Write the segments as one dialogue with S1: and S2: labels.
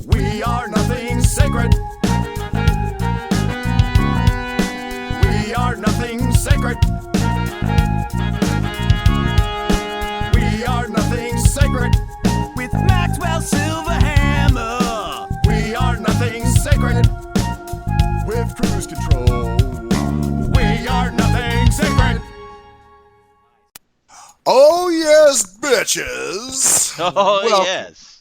S1: We are nothing sacred. We are nothing sacred. We are nothing sacred. With Maxwell Silverhammer. We are nothing sacred. With cruise control. We are nothing sacred. Oh yes, bitches.
S2: Oh yes.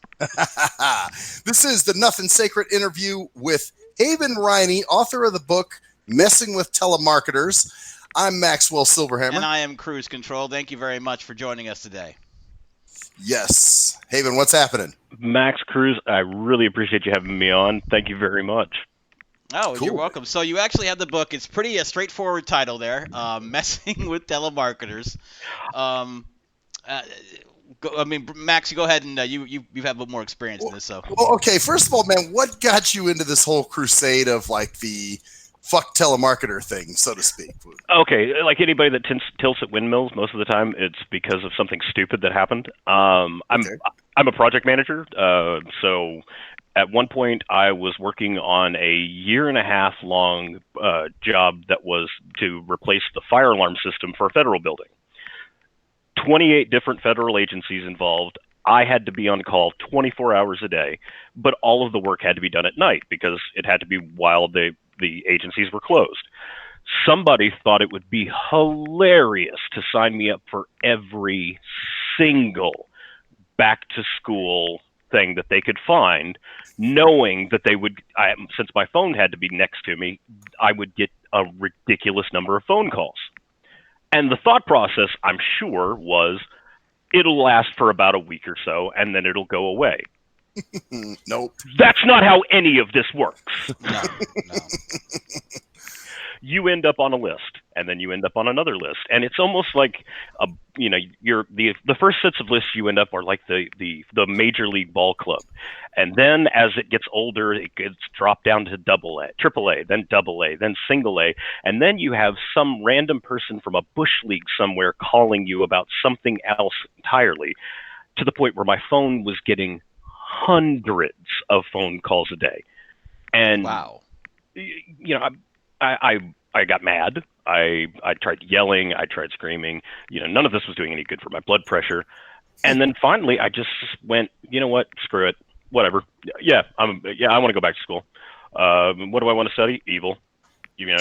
S1: This is the Nothing Sacred interview with Haven Riney, author of the book Messing with Telemarketers. I'm Maxwell Silverhammer.
S2: And I am Cruise Control. Thank you very much for joining us today.
S1: Yes. Haven, what's happening?
S3: Max Cruz, I really appreciate you having me on. Thank you very much.
S2: Oh,
S1: Cool.
S2: You're welcome. So you actually have the book. It's pretty a straightforward title there, Messing with Telemarketers. Max, you go ahead and you've had a little more experience in this. So.
S1: Well, okay, first of all, man, what got you into this whole crusade of like the fuck telemarketer thing, so to speak?
S3: Okay, like anybody that tilts at windmills, most of the time it's because of something stupid that happened. I'm a project manager, so at one point I was working on a 1.5 year long job that was to replace the fire alarm system for a federal building. 28 different federal agencies involved. I had to be on call 24 hours a day, but all of the work had to be done at night because it had to be while the agencies were closed. Somebody thought it would be hilarious to sign me up for every single back to school thing that they could find, knowing that they would, since my phone had to be next to me, I would get a ridiculous number of phone calls. And the thought process, I'm sure, was it'll last for about a week or so, and then it'll go away.
S1: Nope.
S3: That's not how any of this works.
S2: No.
S3: You end up on a list, and then you end up on another list, and it's almost like the first sets of lists you end up are like the major league ball club, and then as it gets older, it gets dropped down to AAA, then AA, then single A, and then you have some random person from a bush league somewhere calling you about something else entirely, to the point where my phone was getting hundreds of phone calls a day, and
S2: wow.
S3: I got mad. I tried yelling. I tried screaming. None of this was doing any good for my blood pressure. And then finally, I just went, you know what? Screw it. Whatever. I want to go back to school. What do I want to study? Evil. You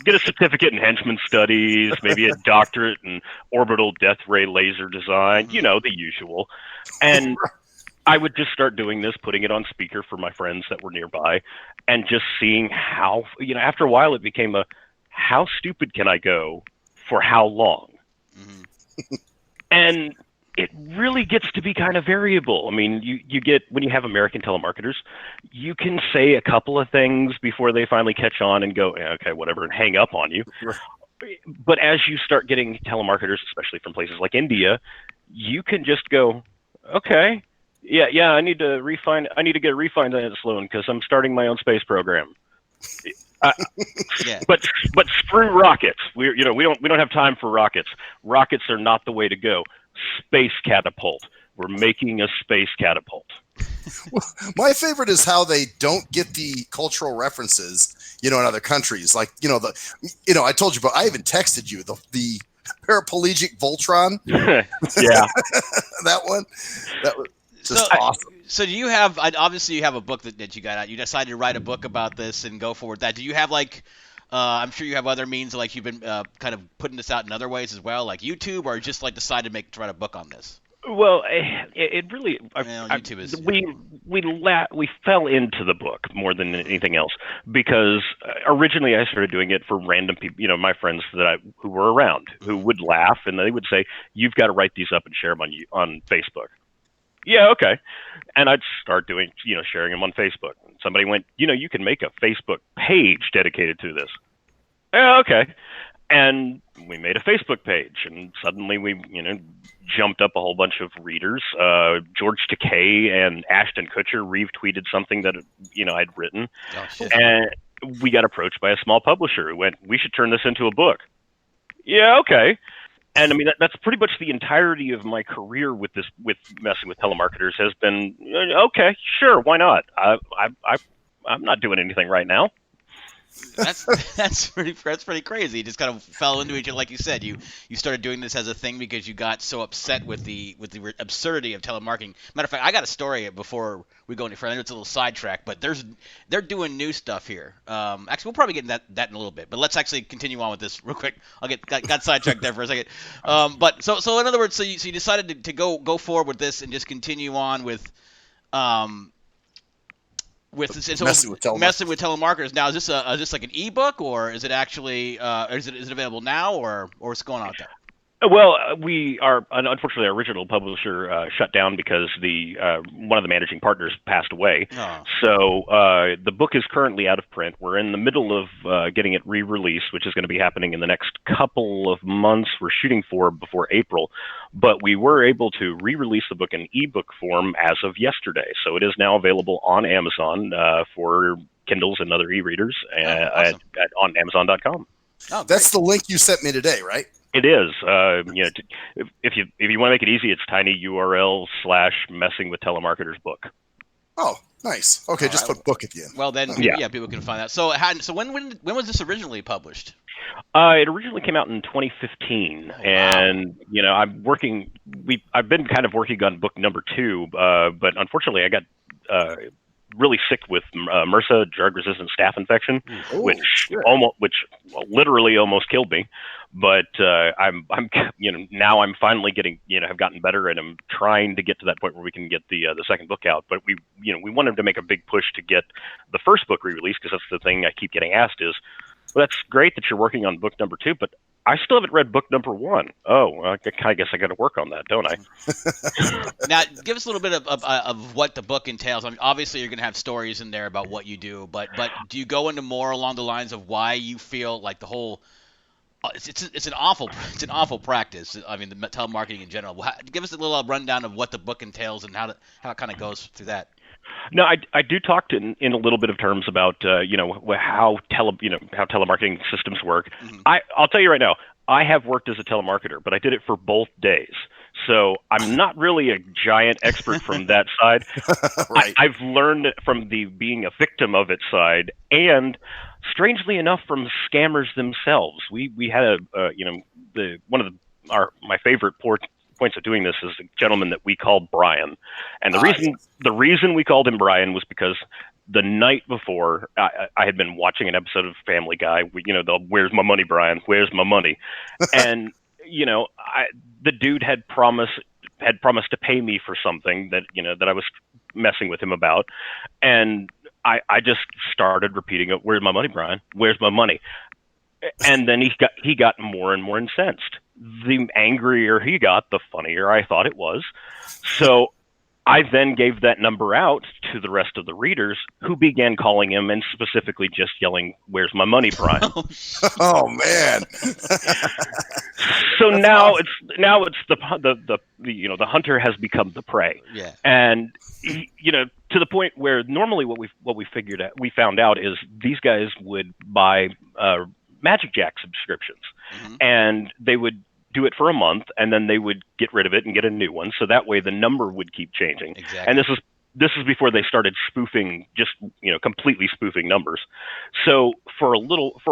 S3: get a certificate in henchman studies, maybe a doctorate in orbital death ray laser design. The usual. And I would just start doing this, putting it on speaker for my friends that were nearby, and just seeing how, after a while it became how stupid can I go for how long? Mm-hmm. And it really gets to be kind of variable. I mean, you get, when you have American telemarketers, you can say a couple of things before they finally catch on and go, okay, whatever, and hang up on you. But as you start getting telemarketers, especially from places like India, you can just go, okay, yeah, I need to get a refinance loan because I'm starting my own space program. But screw rockets. We don't have time for rockets. Rockets are not the way to go. Space catapult. We're making a space catapult.
S1: Well, my favorite is how they don't get the cultural references, in other countries. Like, I told you, but I even texted you the paraplegic Voltron.
S3: Yeah,
S1: that one. That was just awesome.
S2: So do you have, obviously you have a book that you got out. You decided to write a book about this and go forward with that. Do you have I'm sure you have other means, like you've been kind of putting this out in other ways as well, like YouTube, or just decided to write a book on this?
S3: Well, it really,
S2: YouTube is,
S3: we fell into the book more than anything else, because originally I started doing it for random people, my friends who were around, who would laugh, and they would say, "You've got to write these up and share them on Facebook." Yeah, okay. And I'd start doing, sharing them on Facebook. And somebody went, you can make a Facebook page dedicated to this. Yeah, okay. And we made a Facebook page, and suddenly we, jumped up a whole bunch of readers. George Takei and Ashton Kutcher retweeted something that, I'd written.
S2: Oh, shit.
S3: we got approached by a small publisher who went, we should turn this into a book. Yeah, okay. And I mean, that's pretty much the entirety of my career with messing with telemarketers has been, okay, sure, why not? I'm not doing anything right now.
S2: That's pretty crazy. You just kind of fell into it, like you said. You started doing this as a thing because you got so upset with the absurdity of telemarketing. Matter of fact, I got a story before we go any further. I know it's a little sidetrack, but they're doing new stuff here. Actually, we'll probably get into that in a little bit. But let's actually continue on with this real quick. Got sidetracked there for a second. But so in other words, so you decided to go forward with this and just continue on with messing with telemarketers. Now, is this like an ebook, or is it actually is it available now, or what's going on with that?
S3: Well, we are unfortunately our original publisher shut down because one of the managing partners passed away.
S2: Oh.
S3: So the book is currently out of print. We're in the middle of getting it re-released, which is going to be happening in the next couple of months. We're shooting for before April, but we were able to re-release the book in ebook form as of yesterday. So it is now available on Amazon for Kindles and other e-readers
S2: awesome.
S3: on Amazon.com.
S2: Oh,
S1: that's the link you sent me today, right?
S3: It is. If you want to make it easy, it's tinyurl/messing with telemarketers book.
S1: Oh, nice. Okay,
S2: all
S1: just
S2: right.
S1: put book at the end.
S2: Well, then, yeah, people can find that. So when was this originally published?
S3: It originally came out in 2015, and I've been kind of working on book number 2, but unfortunately, I got really sick with MRSA, drug-resistant staph infection, which literally almost killed me. But I'm now I'm finally getting have gotten better, and I'm trying to get to that point where we can get the second book out. But we wanted to make a big push to get the first book re-released, because that's the thing I keep getting asked is, well, that's great that you're working on book number 2, but I still haven't read book number 1. Oh, I guess I got to work on that, don't I?
S2: Now, give us a little bit of what the book entails. I mean, obviously, you're going to have stories in there about what you do, but do you go into more along the lines of why you feel like the whole it's an awful practice. I mean, the telemarketing in general. Give us a little rundown of what the book entails and how it kind of goes through that.
S3: No, I do talk in a little bit of terms about how telemarketing systems work.
S2: Mm-hmm.
S3: I'll tell you right now, I have worked as a telemarketer, but I did it for both days. So I'm not really a giant expert from that side.
S1: Right.
S3: I've learned from being a victim of it side, and strangely enough, from scammers themselves. We had my favorite points of doing this is a gentleman that we called Brian, and the reason we called him Brian was because the night before I had been watching an episode of Family Guy. Where's my money, Brian? Where's my money? And the dude had promised to pay me for something that I was messing with him about, and I just started repeating it. Where's my money, Brian? Where's my money? And then he got more and more incensed. The angrier he got, the funnier I thought it was. So I then gave that number out to the rest of the readers, who began calling him and specifically just yelling, "Where's my money, Brian?"
S1: Oh man!
S3: So now it's the hunter has become the prey.
S2: Yeah.
S3: And to the point where normally what we found out is these guys would buy Magic Jack subscriptions,
S2: mm-hmm.
S3: and they would do it for a month, and then they would get rid of it and get a new one. So that way the number would keep changing.
S2: Exactly.
S3: And this is before they started spoofing, just completely spoofing numbers. So for a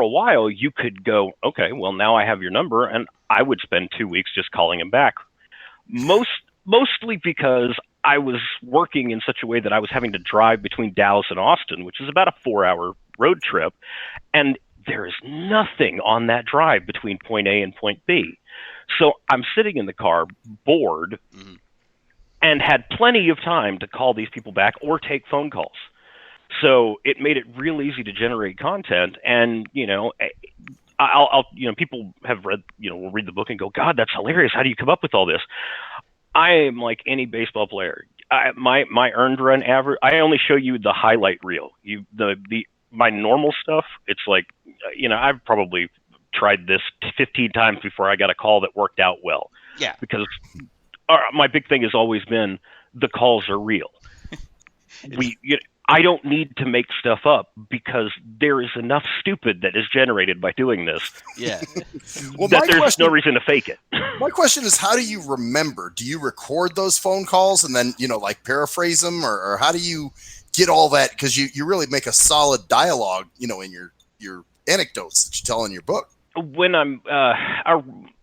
S3: while you could go, okay, well, now I have your number, and I would spend 2 weeks just calling him back. Mostly because I was working in such a way that I was having to drive between Dallas and Austin, which is about a 4-hour road trip, and there is nothing on that drive between point A and point B. So I'm sitting in the car, bored,
S2: mm-hmm. and
S3: had plenty of time to call these people back or take phone calls. So it made it real easy to generate content. And, people have will read the book and go, God, that's hilarious. How do you come up with all this? I am like any baseball player. My earned run average, I only show you the highlight reel. My normal stuff, it's like, I've probably tried this 15 times before I got a call that worked out well.
S2: Yeah.
S3: Because my big thing has always been the calls are real. I don't need to make stuff up because there is enough stupid that is generated by doing this.
S2: Yeah.
S1: Well,
S3: that there's no reason to fake it.
S1: My question is, how do you remember? Do you record those phone calls and then, like paraphrase them, or how do you get all that? Because you really make a solid dialogue, in your anecdotes that you tell in your book.
S3: When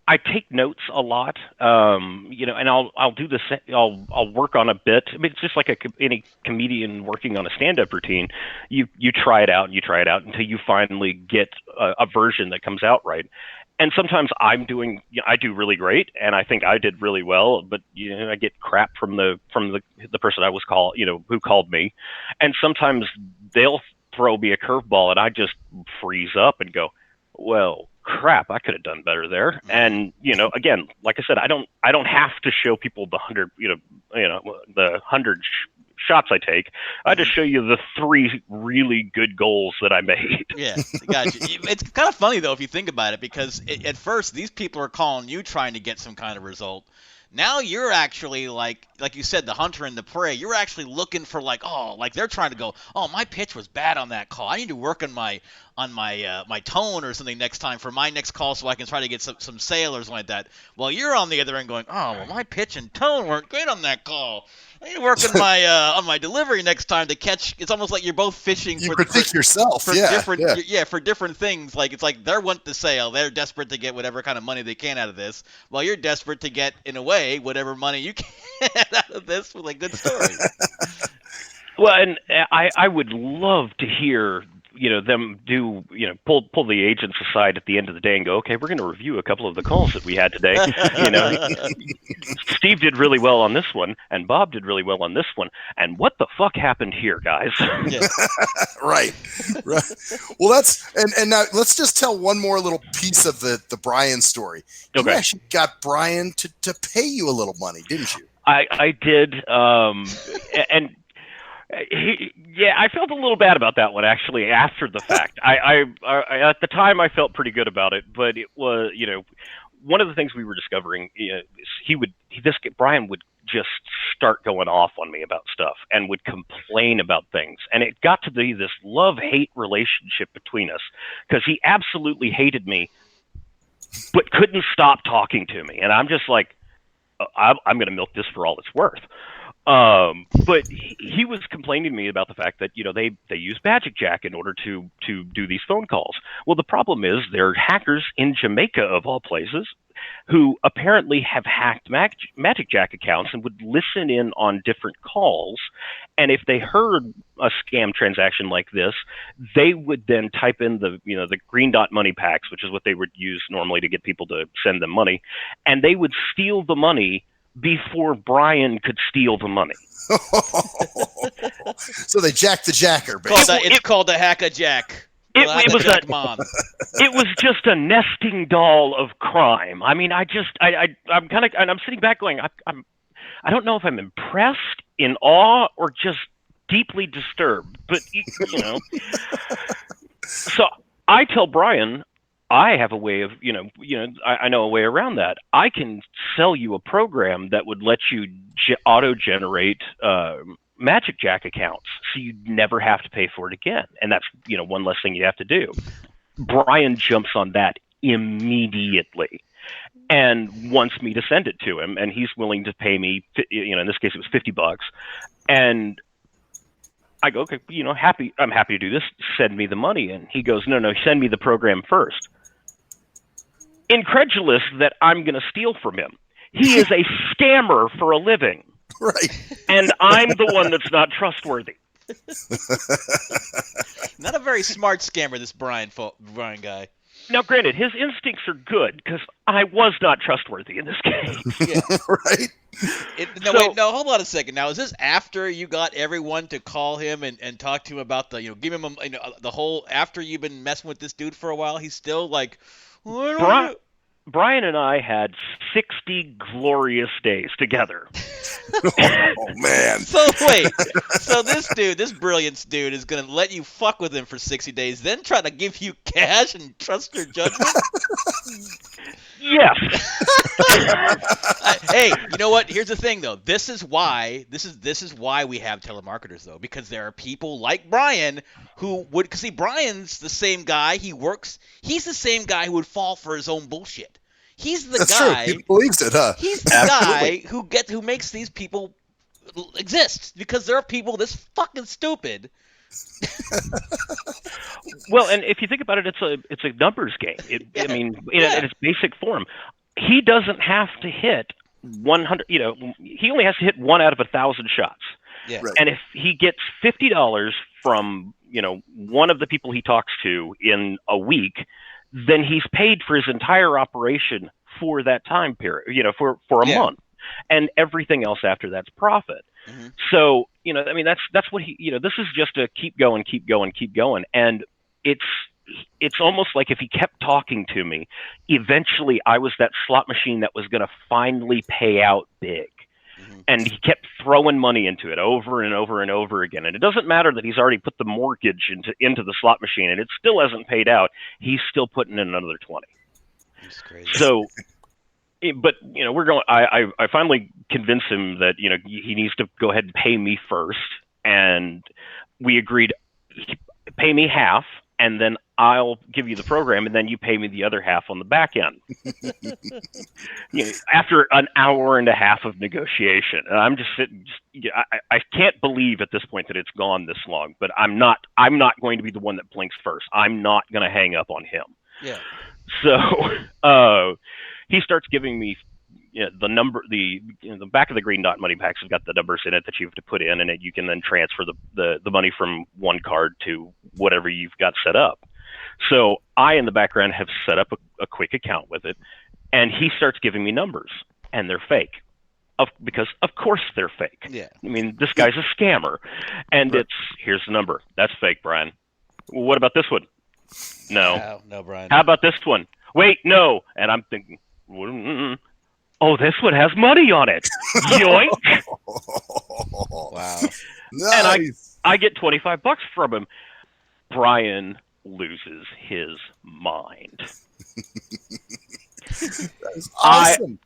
S3: I take notes a lot, and I'll do this. I'll work on a bit. I mean, it's just like any comedian working on a stand-up routine. You try it out and you try it out until you finally get a version that comes out right. And sometimes I do really great, and I think I did really well, but I get crap from the person I was who called me, and sometimes they'll throw me a curveball, and I just freeze up and go, well, crap, I could have done better there. And again, like I said, I don't have to show people the 100 shots I take. I just show you the 3 really good goals that I made.
S2: Yeah, gotcha. It's kind of funny though if you think about it, because at first these people are calling you trying to get some kind of result. Now you're actually like you said, the hunter and the prey. You're actually looking for they're trying to go, oh, my pitch was bad on that call. I need to work on my tone or something next time for my next call so I can try to get some sale or something like that. While you're on the other end going, oh, well, my pitch and tone weren't great on that call. I need to work on my delivery next time to catch. It's almost like you're both fishing
S1: for yourself
S2: for different things. Like it's like they want the sale. They're desperate to get whatever kind of money they can out of this, while you're desperate to get, in a way, whatever money you can out of this with a good story.
S3: Well, and I would love to hear them pull the agents aside at the end of the day and go, okay, we're going to review a couple of the calls that we had today. Steve did really well on this one, and Bob did really well on this one. And what the fuck happened here, guys?
S2: Yeah.
S1: Right. Well, and now let's just tell one more little piece of the Brian story. You actually got Brian to pay you a little money, didn't you?
S3: I did, and. I felt a little bad about that one actually after the fact. I at the time I felt pretty good about it, but it was one of the things we were discovering. Brian would just start going off on me about stuff and would complain about things, and it got to be this love-hate relationship between us because he absolutely hated me, but couldn't stop talking to me, and I'm just like, I'm going to milk this for all it's worth. But he was complaining to me about the fact that, they use Magic Jack in order to do these phone calls. Well, the problem is there are hackers in Jamaica, of all places, who apparently have hacked Magic Jack accounts and would listen in on different calls. And if they heard a scam transaction like this, they would then type in the green dot money packs, which is what they would use normally to get people to send them money. And they would steal the money before Brian could steal the money.
S1: So they jacked the jacker, basically.
S2: It's called a hack-a-jack.
S3: It was just a nesting doll of crime. I mean, I'm kind of, and I'm sitting back going, I don't know if I'm impressed, in awe, or just deeply disturbed. But so I tell Brian, I have a way of, I know a way around that. I can sell you a program that would let you auto-generate Magic Jack accounts, so you never have to pay for it again. And that's, one less thing you have to do. Brian jumps on that immediately and wants me to send it to him, and he's willing to pay me, in this case it was $50. And I go, okay, I'm happy to do this. Send me the money. And he goes, no, send me the program first. Incredulous that I'm going to steal from him. He is a scammer for a living.
S1: Right.
S3: And I'm the one that's not trustworthy.
S2: Not a very smart scammer, this Brian guy.
S3: Now, granted, his instincts are good because I was not trustworthy in this case.
S2: Yeah.
S1: Right.
S2: Wait, hold on a second. Now, is this after you got everyone to call him and talk to him about give him the whole, after you've been messing with this dude for a while, he's still like,
S3: Brian and I had 60 glorious days together.
S1: Oh man.
S2: So wait, so this brilliance dude is gonna let you fuck with him for 60 days, then try to give you cash and trust your judgment?
S3: Yes.
S2: Hey, you know what? Here's the thing, though. This is why we have telemarketers, though, because there are people like Brian who would. Cause see, Brian's the same guy. He's the same guy who would fall for his own bullshit. He's the
S1: That's
S2: guy.
S1: true. He believes it, huh?
S2: He's the guy who makes these people exist because there are people this fucking stupid.
S3: Well, and if you think about it, it's a numbers game. I mean, in its basic form, he doesn't have to hit 100. You know, he only has to hit 1 out of 1,000 shots.
S2: Yeah.
S1: Right.
S3: And if he gets $50 from one of the people he talks to in a week, then he's paid for his entire operation for that time period. For a month, and everything else after that's profit. Mm-hmm. So, I mean, that's what he, this is just a keep going. And it's almost like if he kept talking to me, eventually I was that slot machine that was going to finally pay out big. Mm-hmm. And he kept throwing money into it over and over and over again. And it doesn't matter that he's already put the mortgage into the slot machine and it still hasn't paid out. He's still putting in another 20.
S2: That's crazy.
S3: So, but we're going. I finally convinced him that he needs to go ahead and pay me first, and we agreed, pay me half, and then I'll give you the program, and then you pay me the other half on the back end. After an hour and a half of negotiation, and I'm just sitting. I can't believe at this point that it's gone this long, but I'm not going to be the one that blinks first. I'm not going to hang up on him.
S2: Yeah.
S3: So. He starts giving me the number, the back of the green dot money packs has got the numbers in it that you have to put in, and you can then transfer the money from one card to whatever you've got set up. So I, in the background, have set up a quick account with it, and he starts giving me numbers, and they're fake. Because of course they're fake.
S2: Yeah.
S3: I mean, this guy's a scammer, and
S1: Right.
S3: Here's the number. That's fake, Brian. What about this one? No.
S2: No, Brian.
S3: How about this one? Wait, no. And I'm thinking, oh, this one has money on it. Yoink.
S2: Wow.
S1: Nice.
S3: And I get $25 from him. Brian loses his mind.
S1: That's awesome.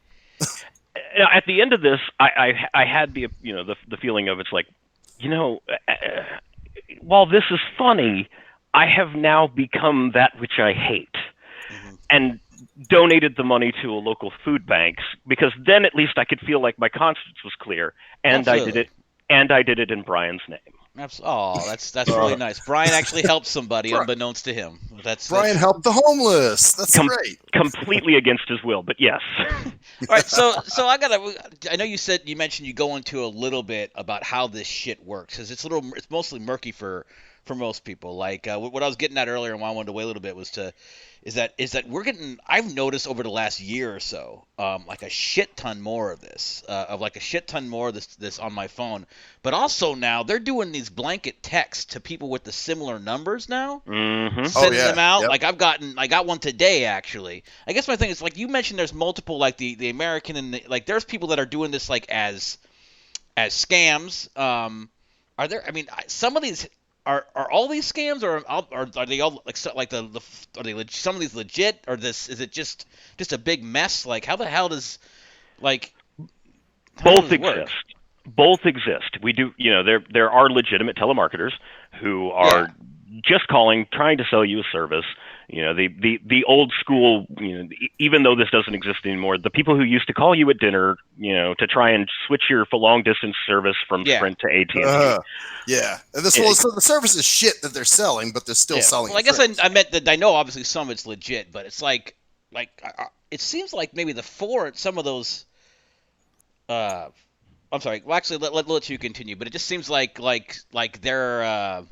S3: At the end of this, I had the feeling of, it's like, while this is funny, I have now become that which I hate. Mm-hmm. And donated the money to a local food bank, because then at least I could feel like my conscience was clear, and
S2: Absolutely.
S3: I did it in Brian's name.
S2: Oh, that's really nice. Brian actually helped somebody unbeknownst to him.
S1: Brian helped the homeless. That's great.
S3: Completely against his will, but yes.
S2: All right, so I know you mentioned you go into a little bit about how this shit works, because it's mostly murky for most people. Like what I was getting at earlier, and why I wanted to wait a little bit is that we're getting. I've noticed over the last year or so, like a shit ton more of this, this on my phone. But also now they're doing these blanket texts to people with the similar numbers now, sending them out. Yep. Like I got one today actually. I guess my thing is, like you mentioned, there's multiple, like the American and like there's people that are doing this like as scams. Are there? I mean, some of these. Are all these scams, or are they all like are they some of these legit, or is it just a big mess? Like how the hell does
S3: both exist? Both exist. We do, there are legitimate telemarketers who are just calling, trying to sell you a service. The old school, even though this doesn't exist anymore, the people who used to call you at dinner, to try and switch your for long distance service from Sprint to AT&T.
S1: And so the service is shit that they're selling, but they're still selling.
S2: Well, I guess I meant that I know obviously some of it's legit, but it's like it seems like maybe some of those. I'm sorry. Well, actually, let you continue, but it just seems like they're.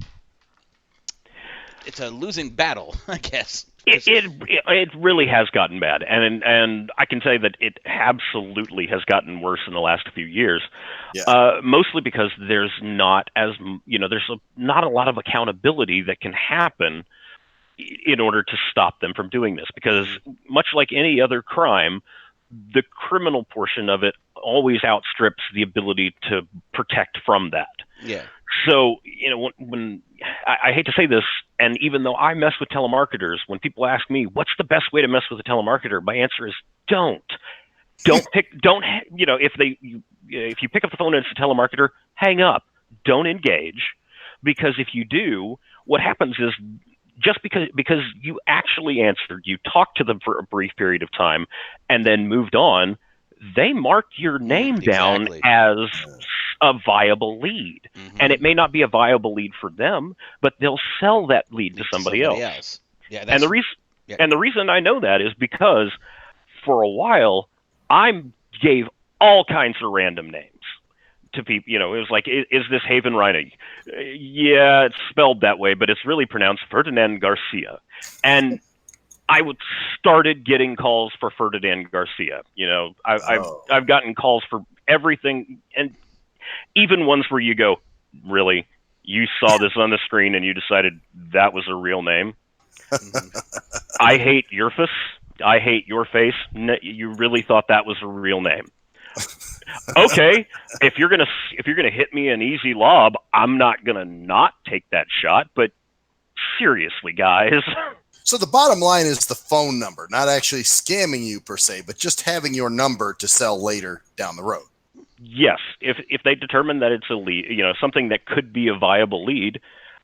S2: It's a losing battle, I guess.
S3: It really has gotten bad, and I can say that it absolutely has gotten worse in the last few years. Mostly because there's not not a lot of accountability that can happen in order to stop them from doing this, because much like any other crime, the criminal portion of it always outstrips the ability to protect from that.
S2: Yeah.
S3: So, when I hate to say this, and even though I mess with telemarketers, when people ask me what's the best way to mess with a telemarketer, my answer is don't pick, if you pick up the phone and it's a telemarketer, hang up, don't engage, because if you do, what happens is, just because you actually answered, you talked to them for a brief period of time and then moved on, they mark your name down as a viable lead.
S2: Mm-hmm.
S3: And it may not be a viable lead for them, but they'll sell that lead to somebody else.
S2: Yeah,
S3: and the reason I know that is because for a while I gave all kinds of random names to people. It was like, is this Haven Riney? Yeah, it's spelled that way, but it's really pronounced Ferdinand Garcia. And I started getting calls for Ferdinand Garcia. I've gotten calls for everything, and even ones where you go, really? You saw this on the screen and you decided that was a real name? I hate your face. I hate your face. You really thought that was a real name? Okay, if you're gonna hit me an easy lob, I'm not gonna not take that shot. But seriously, guys.
S1: So the bottom line is the phone number, not actually scamming you per se, but just having your number to sell later down the road.
S3: Yes, if they determine that it's a lead, something that could be a viable lead,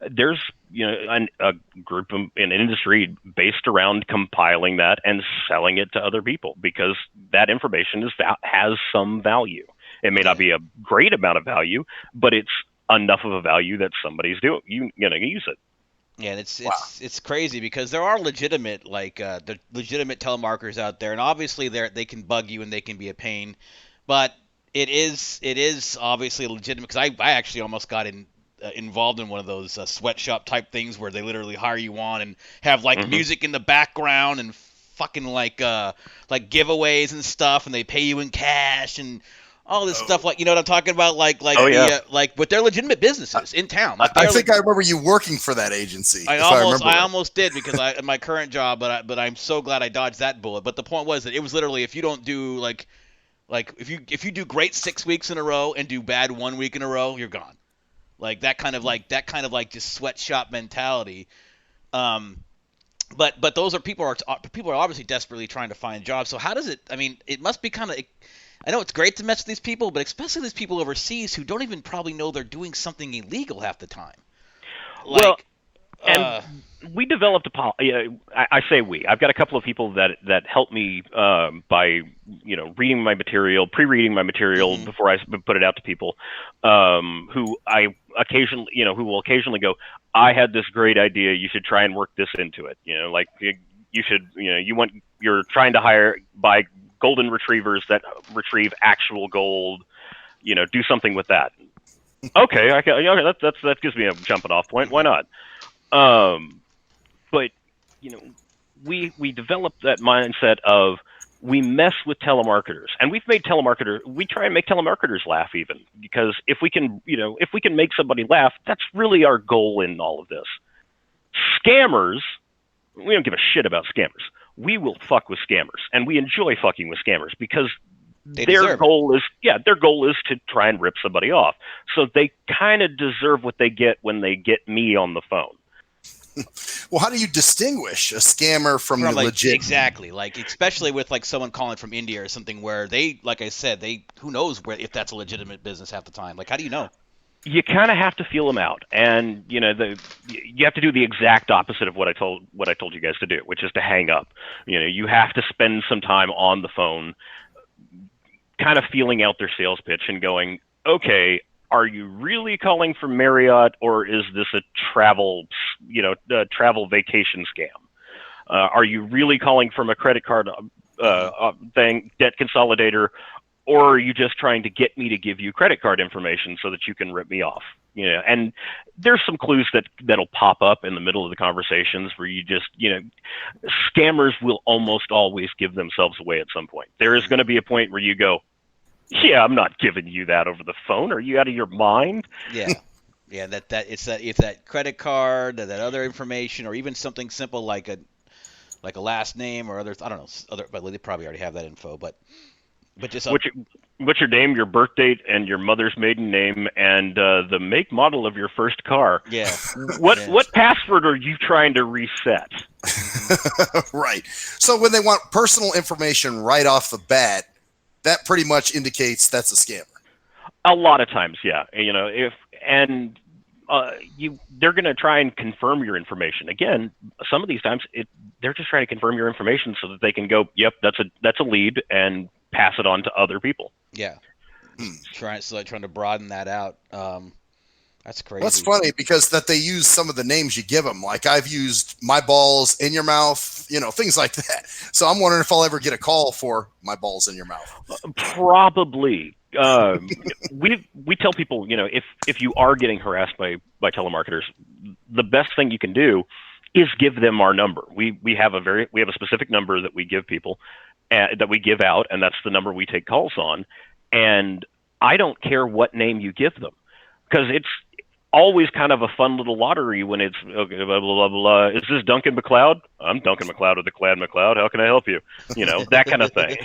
S3: there's a group in an industry based around compiling that and selling it to other people, because that information has some value. It may not be a great amount of value, but it's enough of a value that somebody's gonna use it.
S2: Yeah, and it's crazy because there are legitimate the legitimate telemarketers out there, and obviously they can bug you and they can be a pain, but it is obviously legitimate, because I actually almost got involved in one of those sweatshop type things where they literally hire you on and have music in the background and fucking like giveaways and stuff, and they pay you in cash and all this stuff, what I'm talking about, but they're legitimate businesses in town.
S1: I think I remember you working for that agency.
S2: I almost did, because in my current job, but I'm so glad I dodged that bullet. But the point was that it was literally, if you don't do if you do great 6 weeks in a row and do bad 1 week in a row, you're gone. That kind of just sweatshop mentality. But those are people are obviously desperately trying to find jobs. So how does it? I mean, it must be kind of. I know it's great to mess with these people, but especially these people overseas who don't even probably know they're doing something illegal half the time.
S3: We developed I say we. I've got a couple of people that helped me by reading my material, pre-reading my material before I put it out to people, who I occasionally who will occasionally go, I had this great idea. You should try and work this into it. You should you're trying to buy golden retrievers that retrieve actual gold. Do something with that. Okay, that gives me a jumping off point. Why not? But we developed that mindset of, we mess with telemarketers, and we try and make telemarketers laugh, even, because if we can make somebody laugh, that's really our goal in all of this. Scammers, we don't give a shit about scammers. We will fuck with scammers, and we enjoy fucking with scammers because their goal is to try and rip somebody off. So they kind of deserve what they get when they get me on the phone.
S1: Well, how do you distinguish a scammer from the legit?
S2: Exactly, especially with someone calling from India or something, where they, like I said, who knows if that's a legitimate business half the time. How do you know?
S3: You kind of have to feel them out, and you have to do the exact opposite of what I told you guys to do, which is to hang up. You have to spend some time on the phone, kind of feeling out their sales pitch and going, okay, are you really calling from Marriott, or is this a travel vacation scam? Are you really calling from a credit card debt consolidator, or are you just trying to get me to give you credit card information so that you can rip me off? And there's some clues that'll pop up in the middle of the conversations where you just, scammers will almost always give themselves away at some point. There is going to be a point where you go, yeah, I'm not giving you that over the phone. Are you out of your mind?
S2: Yeah. Yeah, that it's that credit card, that other information, or even something simple like a last name or other. I don't know. But they probably already have that info. But just
S3: What's your name, your birth date, and your mother's maiden name, and the make model of your first car?
S2: yeah.
S3: What password are you trying to reset?
S1: Right. So when they want personal information right off the bat, that pretty much indicates that's a scammer.
S3: A lot of times, yeah. They're going to try and confirm your information. Again, some of these times they're just trying to confirm your information so that they can go, yep, that's a lead, and pass it on to other people.
S2: Yeah. Trying to broaden that out. That's crazy.
S1: That's funny because that they use some of the names you give them. Like I've used my balls in your mouth, things like that. So I'm wondering if I'll ever get a call for my balls in your mouth.
S3: Probably. We tell people, if you are getting harassed by telemarketers, the best thing you can do is give them our number. We have a specific number that we give people, that we give out, and that's the number we take calls on. And I don't care what name you give them, because it's always kind of a fun little lottery when it's okay, blah, blah, blah, blah. Is this Duncan McLeod? I'm Duncan McLeod of the Clan McLeod. How can I help you? That kind of thing.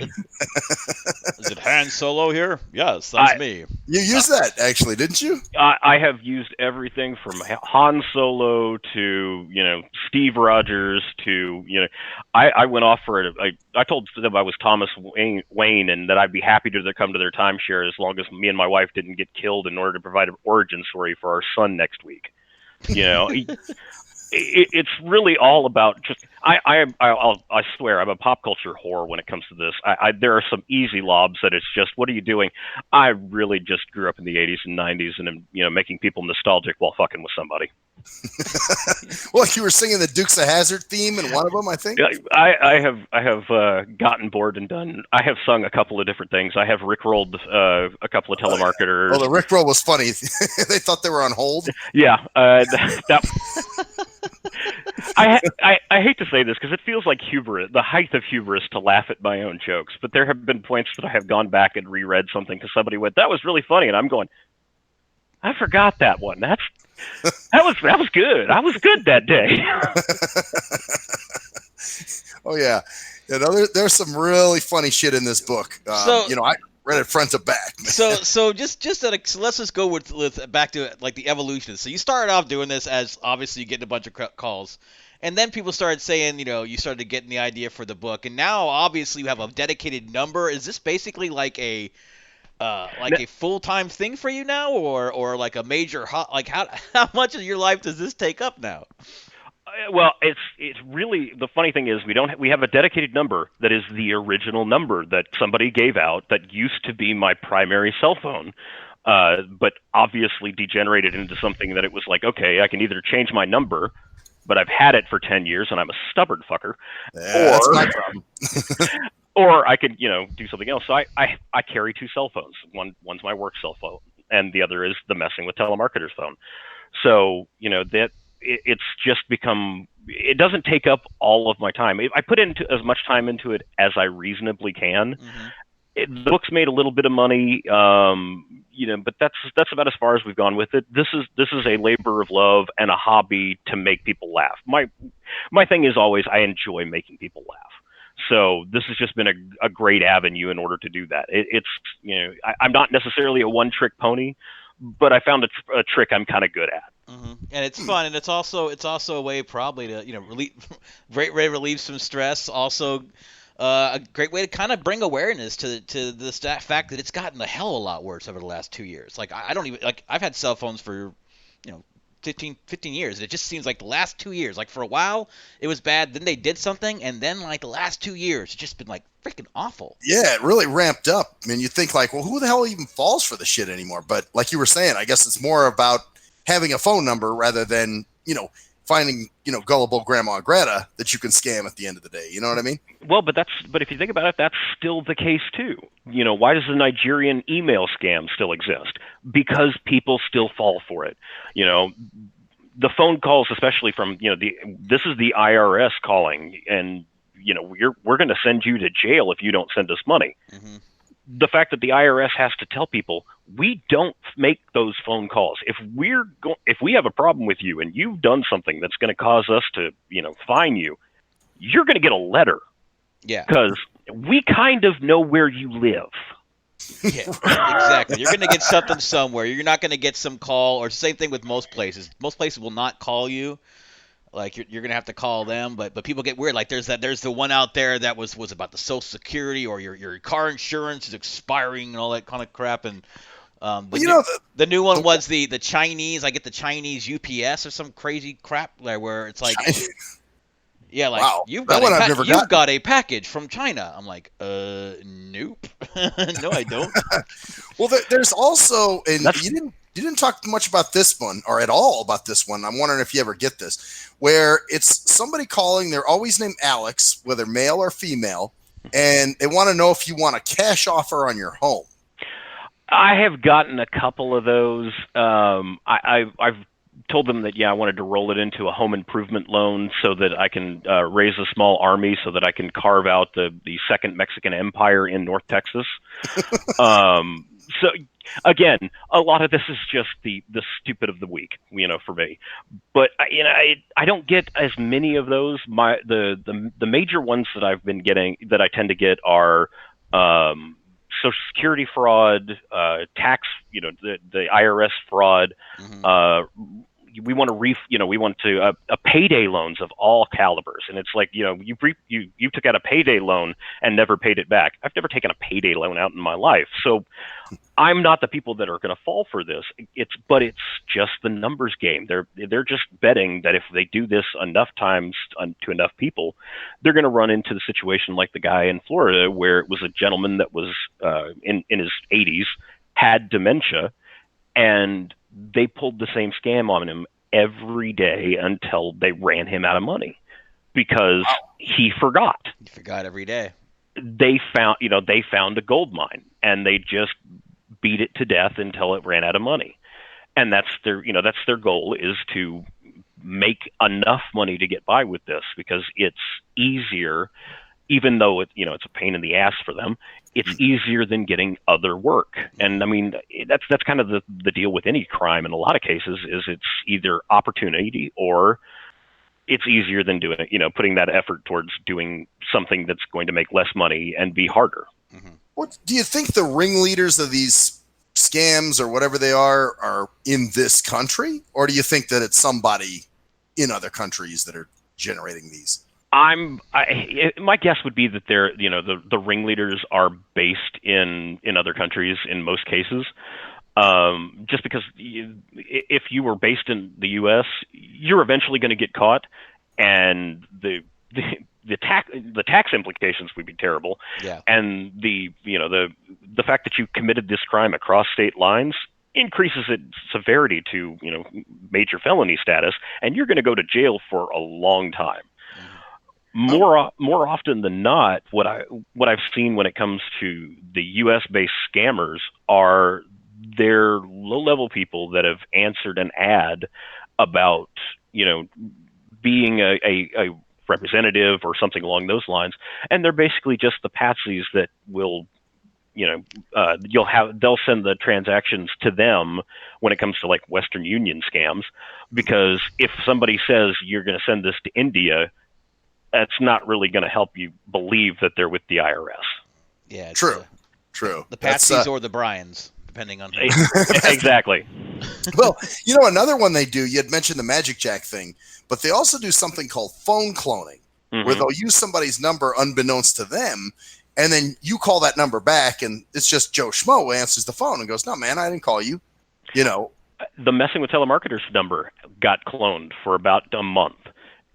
S2: Is it Han Solo here? Yes, that's me.
S1: You used that, actually, didn't you?
S3: I have used everything from Han Solo to, Steve Rogers to, I went off for it. I told them I was Thomas Wayne and that I'd be happy to come to their timeshare as long as me and my wife didn't get killed in order to provide an origin story for our son next week. It's really all about just. I swear I'm a pop culture whore when it comes to this. There are some easy lobs that it's just, what are you doing? I really just grew up in the 80s and 90s and am making people nostalgic while fucking with somebody.
S1: Well, you were singing the Dukes of Hazzard theme in one of them, I think.
S3: I have gotten bored and done. I have sung a couple of different things. I have rickrolled a couple of telemarketers.
S1: Oh, the rickroll was funny. They thought they were on hold.
S3: Yeah, that. I hate to say this because it feels like hubris, the height of hubris, to laugh at my own jokes. But there have been points that I have gone back and reread something because somebody went, "That was really funny," and I'm going, "I forgot that one. That was good. I was good that day." Oh
S1: yeah. There's some really funny shit in this book. I read it front to back.
S2: So let's just go with back to like the evolution. So you started off doing this as obviously you getting a bunch of calls, and then people started saying, you started getting the idea for the book, and now obviously you have a dedicated number. Is this basically like a full-time thing for you now, or like a major how much of your life does this take up now?
S3: Well, it's really, the funny thing is we have a dedicated number that is the original number that somebody gave out that used to be my primary cell phone, but obviously degenerated into something that it was like, okay, I can either change my number, but I've had it for 10 years and I'm a stubborn fucker,
S1: that's my problem.
S3: Or I could, do something else. So I carry two cell phones. One's my work cell phone, and the other is the messing with telemarketers phone. So, it's just become, it doesn't take up all of my time. I put into as much time into it as I reasonably can. Mm-hmm. The book's made a little bit of money, but that's about as far as we've gone with it. This is a labor of love and a hobby to make people laugh. My thing is always, I enjoy making people laugh. So this has just been a great avenue in order to do that. I'm not necessarily a one-trick pony, but I found a trick I'm kind of good at.
S2: Mm-hmm. And it's fun, and it's also a way probably to great way to relieve some stress. Also, a great way to kind of bring awareness to the fact that it's gotten a hell of a lot worse over the last 2 years. Like I don't even I've had cell phones for 15 years, and it just seems like the last 2 years, like for a while it was bad, then they did something, and then like the last 2 years it's just been like freaking awful.
S1: Yeah, it really ramped up. I mean, you think like, well, who the hell even falls for the shit anymore? But like you were saying, I guess it's more about having a phone number rather than finding gullible Grandma Greta that you can scam at the end of the day. You know what I mean?
S3: Well, but if you think about it, that's still the case too. Why does the Nigerian email scam still exist? Because people still fall for it. The phone calls, especially from this is the IRS calling, and we're going to send you to jail if you don't send us money. Mm-hmm. The fact that the IRS has to tell people we don't make those phone calls. If we have a problem with you and you've done something that's going to cause us to, fine you, you're going to get a letter.
S2: Yeah.
S3: Because we kind of know where you live.
S2: Yeah, exactly. You're going to get something somewhere. You're not going to get some call, or same thing with most places. Most places will not call you. Like you're going to have to call them, but people get weird. Like there's the one out there that was about the Social Security, or your car insurance is expiring and all that kind of crap. And the new one was the Chinese. I get the Chinese UPS or some crazy crap there where it's like. Yeah, like
S1: wow.
S2: you've got a package from China. I'm like, nope, no, I don't.
S1: Well, there's also, and you didn't talk much about this one or at all about this one. I'm wondering if you ever get this, where it's somebody calling. They're always named Alex, whether male or female, and they want to know if you want a cash offer on your home.
S3: I have gotten a couple of those. I've told them that, I wanted to roll it into a home improvement loan so that I can raise a small army so that I can carve out the second Mexican empire in North Texas. So again, a lot of this is just the stupid of the week, for me. But I don't get as many of those. The major ones that I've been getting, that I tend to get, are Social Security fraud, tax, the IRS fraud. Mm-hmm. We want to payday loans of all calibers, and it's like, you took out a payday loan and never paid it back. I've never taken a payday loan out in my life, so I'm not the people that are going to fall for this. But it's just the numbers game. They're just betting that if they do this enough times to enough people, they're going to run into the situation like the guy in Florida, where it was a gentleman that was in his 80s, had dementia, and they pulled the same scam on him every day until they ran him out of money because he forgot.
S2: He forgot every day.
S3: They found a gold mine, and they just beat it to death until it ran out of money. And that's their goal, is to make enough money to get by with this, because it's easier, even though it's a pain in the ass for them. It's easier than getting other work. And I mean, that's kind of the deal with any crime in a lot of cases, is it's either opportunity or it's easier than doing it, putting that effort towards doing something that's going to make less money and be harder.
S1: Mm-hmm. What do you think the ringleaders of these scams or whatever they are in this country? Or do you think that it's somebody in other countries that are generating these?
S3: My guess would be that they're, the ringleaders are based in other countries in most cases. Just because if you were based in the U.S., you're eventually going to get caught, and the tax implications would be terrible.
S2: Yeah.
S3: And the fact that you committed this crime across state lines increases its severity to, major felony status, and you're going to go to jail for a long time. More often than not, what I've seen when it comes to the U.S. based scammers are they're low-level people that have answered an ad about, being a representative or something along those lines, and they're basically just the patsies that will, they'll send the transactions to them when it comes to like Western Union scams, because if somebody says you're going to send this to India, that's not really going to help you believe that they're with the IRS.
S2: Yeah,
S1: true.
S2: The Patsies or the Bryans, depending on who.
S3: Exactly.
S1: Well, another one they do, you had mentioned the Magic Jack thing, but they also do something called phone cloning, where they'll use somebody's number unbeknownst to them, and then you call that number back, and it's just Joe Schmo who answers the phone and goes, "No, man, I didn't call you."
S3: The Messing with Telemarketers number got cloned for about a month.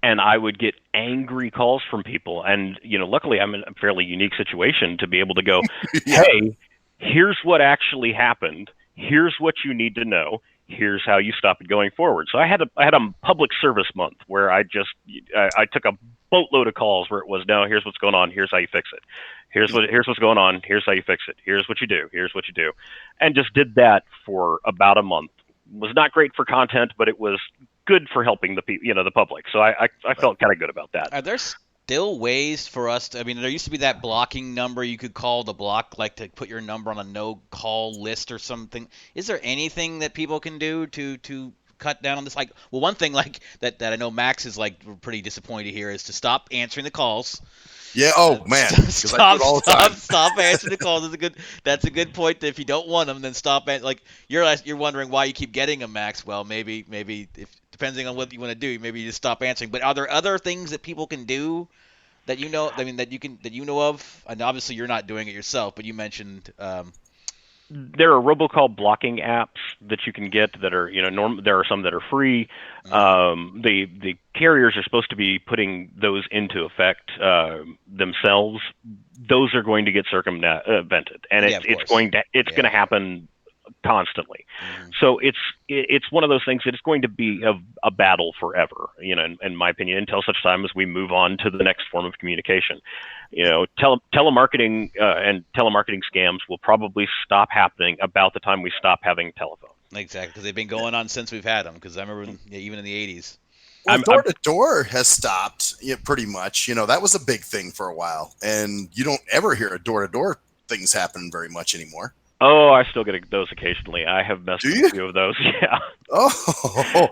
S3: And I would get angry calls from people. And, luckily I'm in a fairly unique situation to be able to go, hey, here's what actually happened. Here's what you need to know. Here's how you stop it going forward. So I had a public service month where I took a boatload of calls where it was, no, here's what's going on. Here's how you fix it. Here's what's going on. Here's how you fix it. Here's what you do. Here's what you do. And just did that for about a month. Was not great for content, but it was good for helping the public. So I felt kind of good about that.
S2: still ways for us to, I mean, there used to be that blocking number you could call to block, like to put your number on a no call list or something. Is there anything that people can do to cut down on this? Like, well, one thing like that I know Max is like pretty disappointed here is to stop answering the calls.
S1: Yeah. Oh man, because I do it all the time.
S2: Stop answering the calls. That's a good point. If you don't want them, then stop. Like you're wondering why you keep getting them, Max. Well, maybe if depending on what you want to do, maybe you just stop answering. But are there other things that people can do that you know? I mean, that you know of? And obviously, you're not doing it yourself, but you mentioned.
S3: There are robocall blocking apps that you can get that are, there are some that are free. The carriers are supposed to be putting those into effect themselves. Those are going to get circumvented, and it's going to happen constantly. So it's one of those things that it's going to be a battle forever, in my opinion, until such time as we move on to the next form of communication. Telemarketing and telemarketing scams will probably stop happening about the time we stop having telephone.
S2: Exactly, because they've been going on since we've had them. Because I remember even in the 80s.
S1: Well, door-to-door has stopped pretty much. That was a big thing for a while, and you don't ever hear a door-to-door things happen very much anymore.
S3: Oh, I still get those occasionally. I have messed with a few of those. Yeah.
S1: Oh,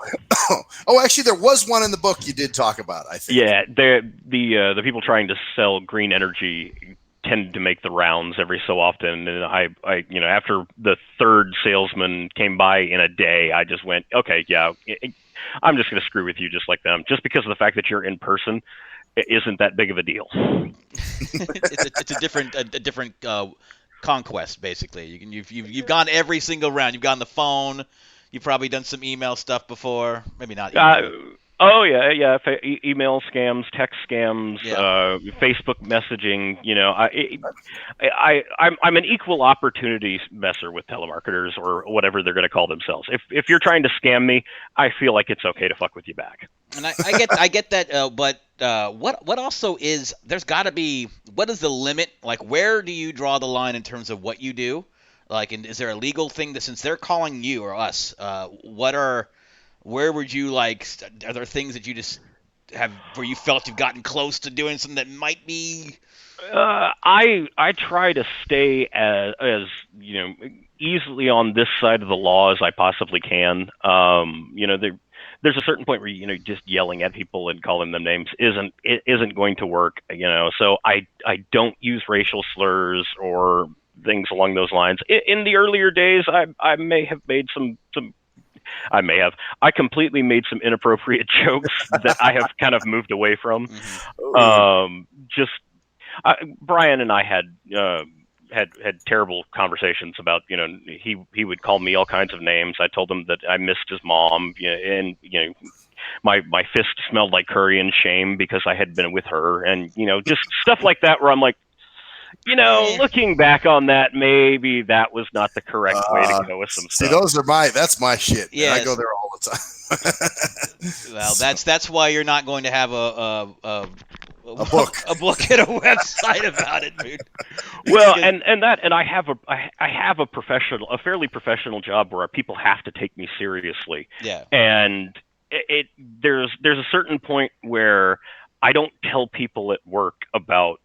S1: actually, there was one in the book you did talk about, I think.
S3: Yeah, the people trying to sell green energy tend to make the rounds every so often, and I after the third salesman came by in a day, I just went, okay, yeah, I'm just going to screw with you just like them, just because of the fact that you're in person. It isn't that big of a deal.
S2: It's a different conquest, basically. You've gone every single round. You've gone the phone. You've probably done some email stuff before. Maybe not email.
S3: Oh yeah. Email scams, text scams, Facebook messaging. I'm an equal opportunity messer with telemarketers or whatever they're going to call themselves. If you're trying to scam me, I feel like it's okay to fuck with you back.
S2: And I get that, but what also is there's got to be, what is the limit? Like, where do you draw the line in terms of what you do? Like, and is there a legal thing that since they're calling you or us, where would you like? Are there things that you just have where you felt you've gotten close to doing something that might be?
S3: I try to stay as easily on this side of the law as I possibly can. There's a certain point where just yelling at people and calling them names isn't going to work. So I don't use racial slurs or things along those lines. In the earlier days, I may have made some. I completely made some inappropriate jokes that I have kind of moved away from. Brian and I had terrible conversations about, he would call me all kinds of names. I told him that I missed his mom, and my fist smelled like curry and shame because I had been with her, and just stuff like that where I'm like, looking back on that, maybe that was not the correct way to go with some stuff.
S1: See, that's my shit. Yeah, I go there all the
S2: time. Well, that's why you're not going to have a
S1: book
S2: and a website about it, dude.
S3: Well, and I have a fairly professional job where people have to take me seriously.
S2: Yeah.
S3: And there's a certain point where I don't tell people at work about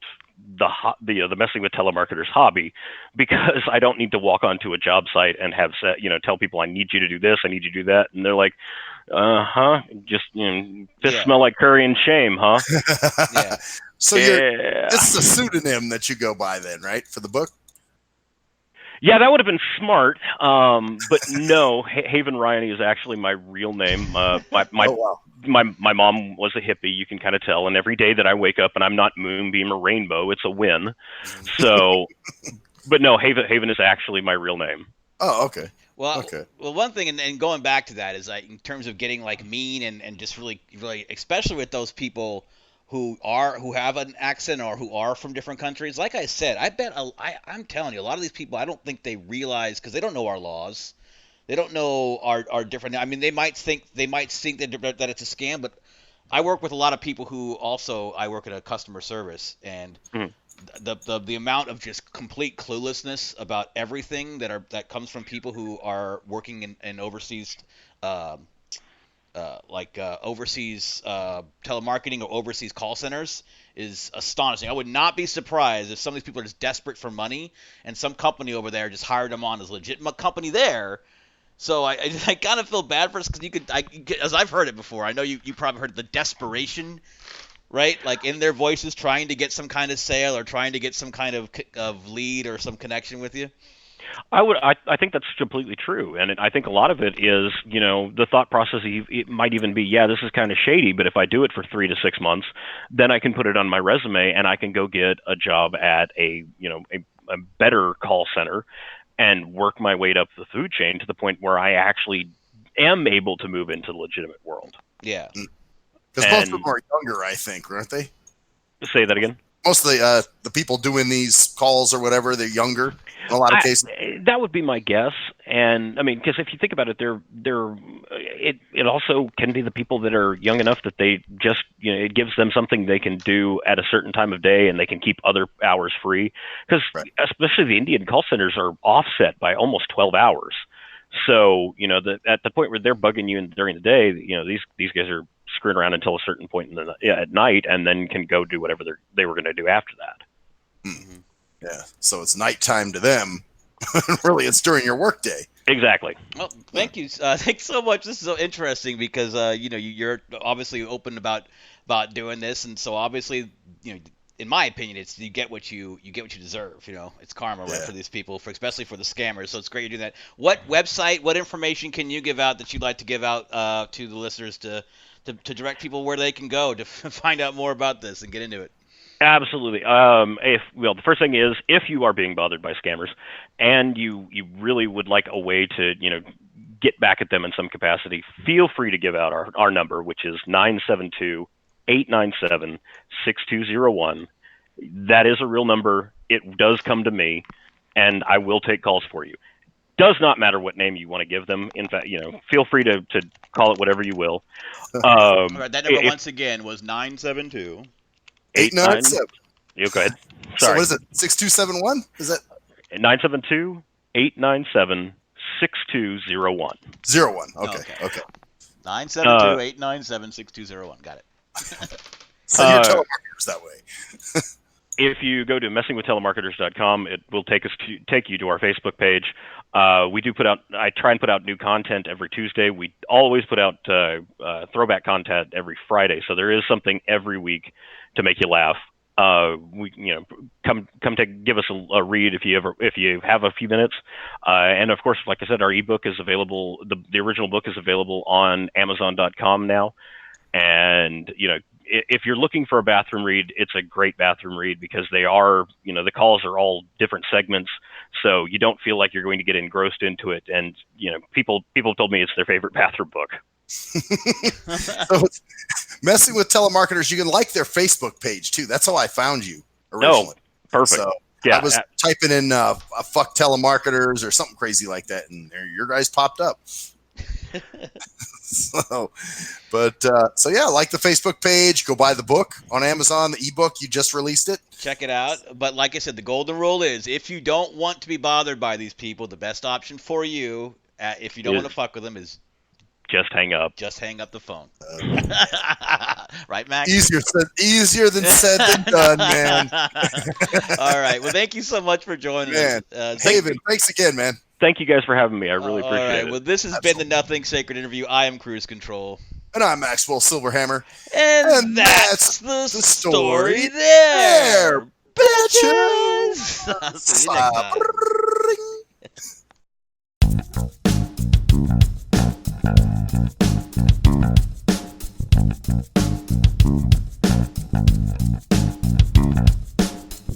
S3: the messing with telemarketers hobby, because I don't need to walk onto a job site and have tell people I need you to do this, I need you to do that, and they're like, just fist smell like curry and shame, huh?
S2: Yeah.
S1: So this is a pseudonym that you go by then, right, for the book?
S3: Yeah, that would have been smart, but no, Haven Riney is actually my real name. Oh, wow. My mom was a hippie, you can kind of tell, and every day that I wake up and I'm not Moonbeam or Rainbow, it's a win. So, but no, Haven is actually my real name.
S1: Oh, okay.
S2: Well, one thing, and going back to that is like in terms of getting like mean and just really, especially with those people who have an accent or who are from different countries. Like I said, I'm telling you, a lot of these people, I don't think they realize, because they don't know our laws. They don't know our different. I mean, they might think that it's a scam, but I work with a lot of people who also, I work in a customer service, and the amount of just complete cluelessness about everything that comes from people who are working in overseas overseas telemarketing or overseas call centers is astonishing. I would not be surprised if some of these people are just desperate for money, and some company over there just hired them on as a legitimate company there. So I kind of feel bad for us because as I've heard it before, I know you probably heard the desperation, right? Like in their voices, trying to get some kind of sale or trying to get some kind of lead or some connection with you.
S3: I think that's completely true, and I think a lot of it is, the thought process. It might even be, yeah, this is kind of shady, but if I do it for 3 to 6 months, then I can put it on my resume, and I can go get a job at a better call center, and work my way up the food chain to the point where I actually am able to move into the legitimate world.
S2: Yeah,
S1: because most of them are younger, I think, aren't they?
S3: Say that again.
S1: Most of the people doing these calls or whatever, they're younger in a lot of cases.
S3: That would be my guess, and I mean, because if you think about it, it also can be the people that are young enough that they just it gives them something they can do at a certain time of day, and they can keep other hours free. Because especially the Indian call centers are offset by almost 12 hours. So at the point where they're bugging you during the day, these guys are screwing around until a certain point at night, and then can go do whatever they were going to do after that.
S1: Mm-hmm. Yeah, so it's nighttime to them. Really, it's during your workday.
S3: Exactly.
S2: Well, thank you. Thanks so much. This is so interesting because you're obviously open about doing this, and so obviously in my opinion, it's you get what you deserve. It's karma, right, for these people, especially for the scammers. So it's great you're doing that. What website, what information can you give out that you'd like to give out to the listeners to direct people where they can go to find out more about this and get into it?
S3: Absolutely. The first thing is, if you are being bothered by scammers and you really would like a way to, get back at them in some capacity, feel free to give out our number, which is 972-897-6201. That is a real number. It does come to me, and I will take calls for you. Does not matter what name you want to give them. In fact, feel free to call it whatever you will.
S2: All right, that number once again was 972.
S1: 897.
S3: You go ahead. Sorry.
S1: So what is it? 6271? Is that
S3: 972-897-6201?
S1: 01. Okay.
S2: 972-897-6201. Got it.
S1: Send your telemarketers that way.
S3: If you go to messingwithtelemarketers.com, it will take you to our Facebook page. I try and put out new content every Tuesday. We always put out throwback content every Friday, so there is something every week to make you laugh. Give us a read if you have a few minutes. And of course, like I said, our ebook is available. The original book is available on Amazon.com now. And if you're looking for a bathroom read, it's a great bathroom read because they are, the calls are all different segments, so you don't feel like you're going to get engrossed into it. And people told me it's their favorite bathroom book.
S1: So it's Messing with Telemarketers. You can like their Facebook page too. That's how I found you originally.
S3: Oh, perfect.
S1: So
S3: yeah,
S1: I was typing in "fuck telemarketers" or something crazy like that, and your guys popped up. So yeah, like the Facebook page, go buy the book on Amazon, the ebook, you just released it.
S2: Check it out. But like I said, the golden rule is if you don't want to be bothered by these people, the best option for you, if you don't want to fuck with them, is
S3: just hang up.
S2: Just hang up the phone. Right, Max?
S1: Easier than said than done, man.
S2: All right. Well, thank you so much for joining us.
S1: Haven, thanks again, man.
S3: Thank you guys for having me. I really appreciate it.
S2: Well, this has been the Nothing Sacred interview. I am Cruise Control.
S1: And I'm Maxwell Silverhammer.
S2: And that's the story there, bitches! I'll see you next time.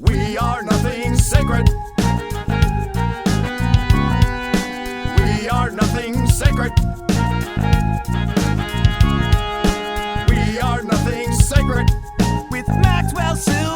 S4: We are nothing sacred. We are nothing sacred. We are nothing sacred. With Maxwell Silver.